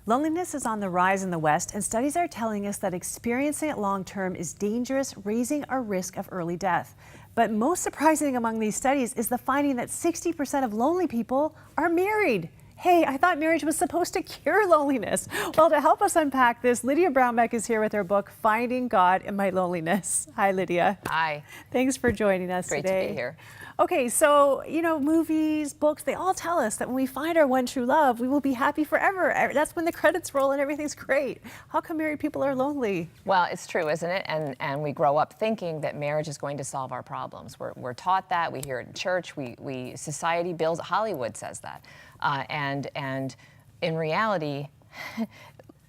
Loneliness is on the rise in the West, and studies are telling us that experiencing it long-term is dangerous, raising our risk of early death. But most surprising among these studies is the finding that 60% of lonely people are married. Hey, I thought marriage was supposed to cure loneliness. Well, to help us unpack this, Lydia Brownback is here with her book, Finding God in My Loneliness. Hi, Lydia. Hi. Thanks for joining us today. Great to be here. Okay, so, movies, books, they all tell us that when we find our one true love, we will be happy forever. That's when the credits roll and everything's great. How come married people are lonely? Well, it's true, isn't it? And we grow up thinking that marriage is going to solve our problems. We're taught that. We hear it in church. Society builds. Hollywood says that. And in reality,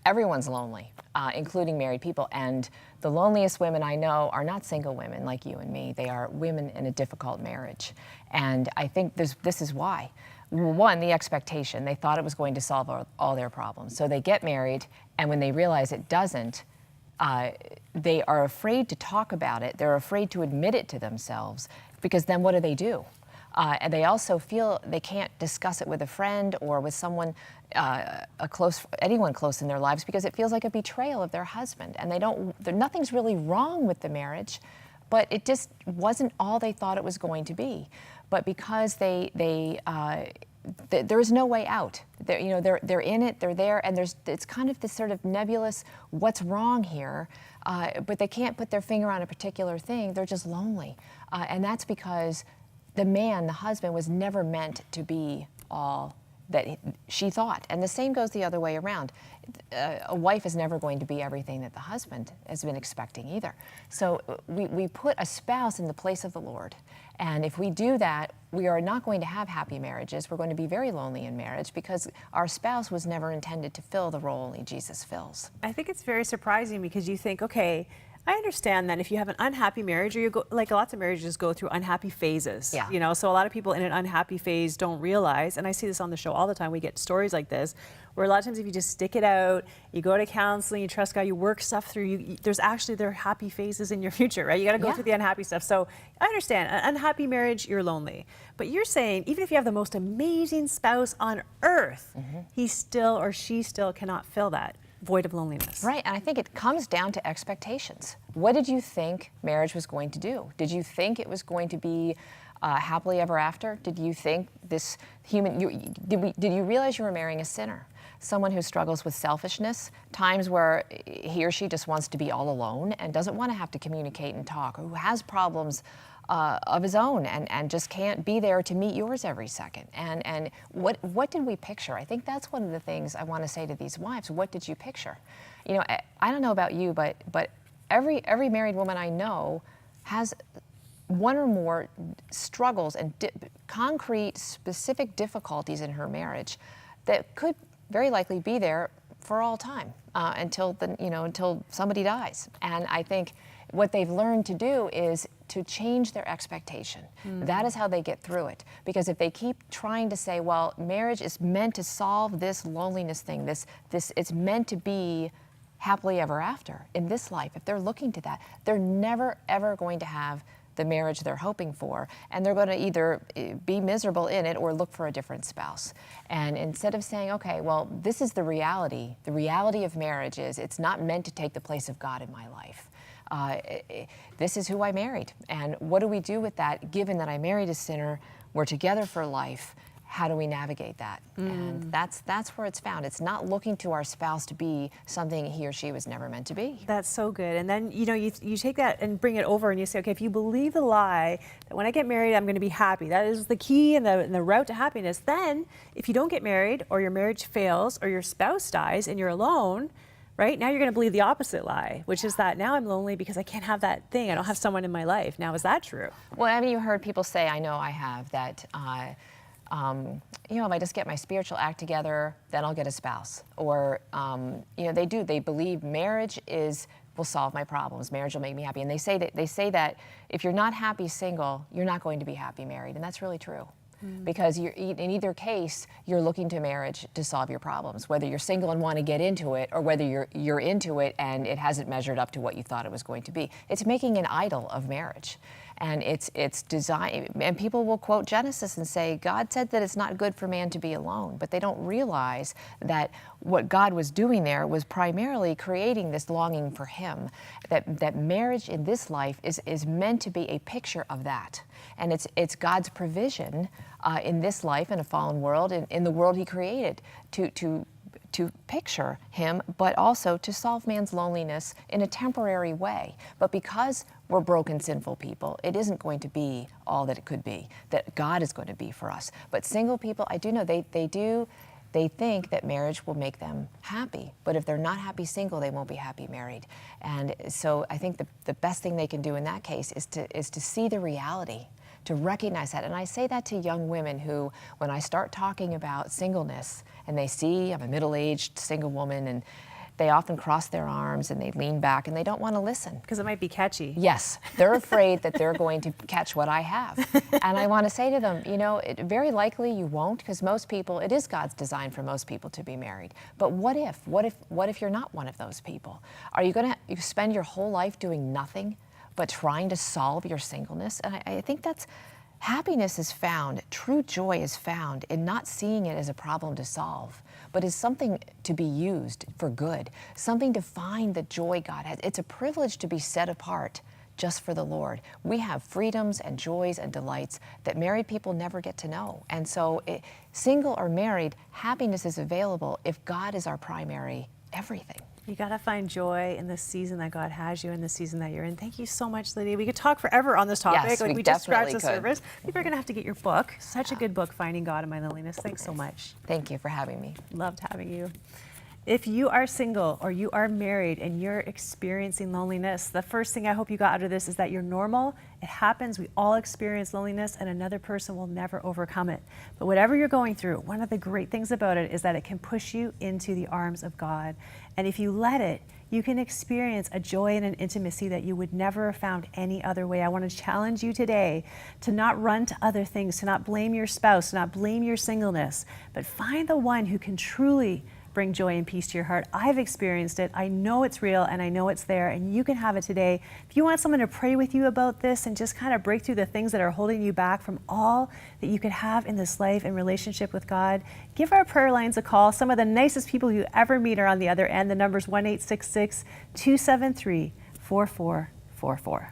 everyone's lonely, including married people. And the loneliest women I know are not single women like you and me. They are women in a difficult marriage. And I think this is why. One, the expectation. They thought it was going to solve all their problems. So they get married, and when they realize it doesn't, they are afraid to talk about it. They're afraid to admit it to themselves, because then what do? And they also feel they can't discuss it with a friend or with someone, anyone close in their lives, because it feels like a betrayal of their husband. And nothing's really wrong with the marriage, but it just wasn't all they thought it was going to be. But because there is no way out. They're in it, they're there, and it's kind of this sort of nebulous, what's wrong here? But they can't put their finger on a particular thing. They're just lonely. And that's because the man, the husband, was never meant to be all that she thought. And the same goes the other way around. A wife is never going to be everything that the husband has been expecting either. So we put a spouse in the place of the Lord. And if we do that, we are not going to have happy marriages. We're going to be very lonely in marriage, because our spouse was never intended to fill the role only Jesus fills. I think it's very surprising, because you think, okay, I understand that if you have an unhappy marriage, or like lots of marriages go through unhappy phases. Yeah. So a lot of people in an unhappy phase don't realize, and I see this on the show all the time, we get stories like this, where a lot of times if you just stick it out, you go to counseling, you trust God, you work stuff through, there are happy phases in your future, right? You got to go through the unhappy stuff. So I understand, an unhappy marriage, you're lonely. But you're saying, even if you have the most amazing spouse on earth, he still or she still cannot fill that void of loneliness. Right, and I think it comes down to expectations. What did you think marriage was going to do? Did you think it was going to be happily ever after? Did you think this did you realize you were marrying a sinner? Someone who struggles with selfishness, times where he or she just wants to be all alone and doesn't want to have to communicate and talk, or who has problems of his own and just can't be there to meet yours every second. And what did we picture? I think that's one of the things I want to say to these wives. What did you picture? I don't know about you, but every married woman I know has one or more struggles and concrete, specific difficulties in her marriage that could very likely be there for all time until somebody dies. And I think what they've learned to do is to change their expectation. That is how they get through it. Because if they keep trying to say, well, marriage is meant to solve this loneliness thing, it's meant to be happily ever after in this life, if they're looking to that, they're never, ever going to have the marriage they're hoping for, and they're going to either be miserable in it or look for a different spouse. And instead of saying, okay, well, this is the reality of marriage is it's not meant to take the place of God in my life. This is who I married, and what do we do with that, given that I married a sinner, we're together for life? How do we navigate that? And that's where it's found. It's not looking to our spouse to be something he or she was never meant to be. That's so good. And then, you take that and bring it over and you say, okay, if you believe the lie that when I get married, I'm going to be happy, that is the key and the route to happiness, then if you don't get married, or your marriage fails, or your spouse dies and you're alone, right? Now you're going to believe the opposite lie, which is that now I'm lonely because I can't have that thing. I don't have someone in my life. Now, is that true? Well, I mean, you heard people say, I know I have, that if I just get my spiritual act together, then I'll get a spouse. Or, they believe marriage will solve my problems. Marriage will make me happy. And they say that if you're not happy single, you're not going to be happy married. And that's really true. Because in either case, you're looking to marriage to solve your problems, whether you're single and want to get into it, or whether you're into it and it hasn't measured up to what you thought it was going to be. It's making an idol of marriage. And it's designed, and people will quote Genesis and say, God said that it's not good for man to be alone, but they don't realize that what God was doing there was primarily creating this longing for him, that marriage in this life is meant to be a picture of that. And it's God's provision in this life, in a fallen world, in the world he created, to picture him, but also to solve man's loneliness in a temporary way. But because we're broken, sinful people, it isn't going to be all that it could be, that God is going to be for us. But single people, I do know they think that marriage will make them happy. But if they're not happy single, they won't be happy married. And so I think the best thing they can do in that case is to see the reality, to recognize that. And I say that to young women who, when I start talking about singleness, and they see I'm a middle-aged single woman, and they often cross their arms and they lean back and they don't want to listen. Because it might be catchy. Yes, they're afraid that they're going to catch what I have. And I want to say to them, you know, very likely you won't, because most people, it is God's design for most people to be married. But what if you're not one of those people? Are you going to spend your whole life doing nothing but trying to solve your singleness? And I think that's, happiness is found, true joy is found in not seeing it as a problem to solve, but as something to be used for good, something to find the joy God has. It's a privilege to be set apart just for the Lord. We have freedoms and joys and delights that married people never get to know. And so single or married, happiness is available if God is our primary everything. You got to find joy in the season that God has you, in the season that you're in. Thank you so much, Lydia. We could talk forever on this topic. Yes, like we just scratched definitely the surface. Maybe we're going to have to get your book. Such a good book, Finding God in My Loneliness. Thanks so much. Thank you for having me. Loved having you. If you are single or you are married and you're experiencing loneliness, the first thing I hope you got out of this is that you're normal. It happens. We all experience loneliness, and another person will never overcome it. But whatever you're going through, one of the great things about it is that it can push you into the arms of God. And if you let it, you can experience a joy and an intimacy that you would never have found any other way. I want to challenge you today to not run to other things, to not blame your spouse, to not blame your singleness, but find the one who can truly bring joy and peace to your heart. I've experienced it. I know it's real and I know it's there, and you can have it today. If you want someone to pray with you about this and just kind of break through the things that are holding you back from all that you could have in this life and relationship with God, give our prayer lines a call. Some of the nicest people you ever meet are on the other end. The number's 1-866-273-4444.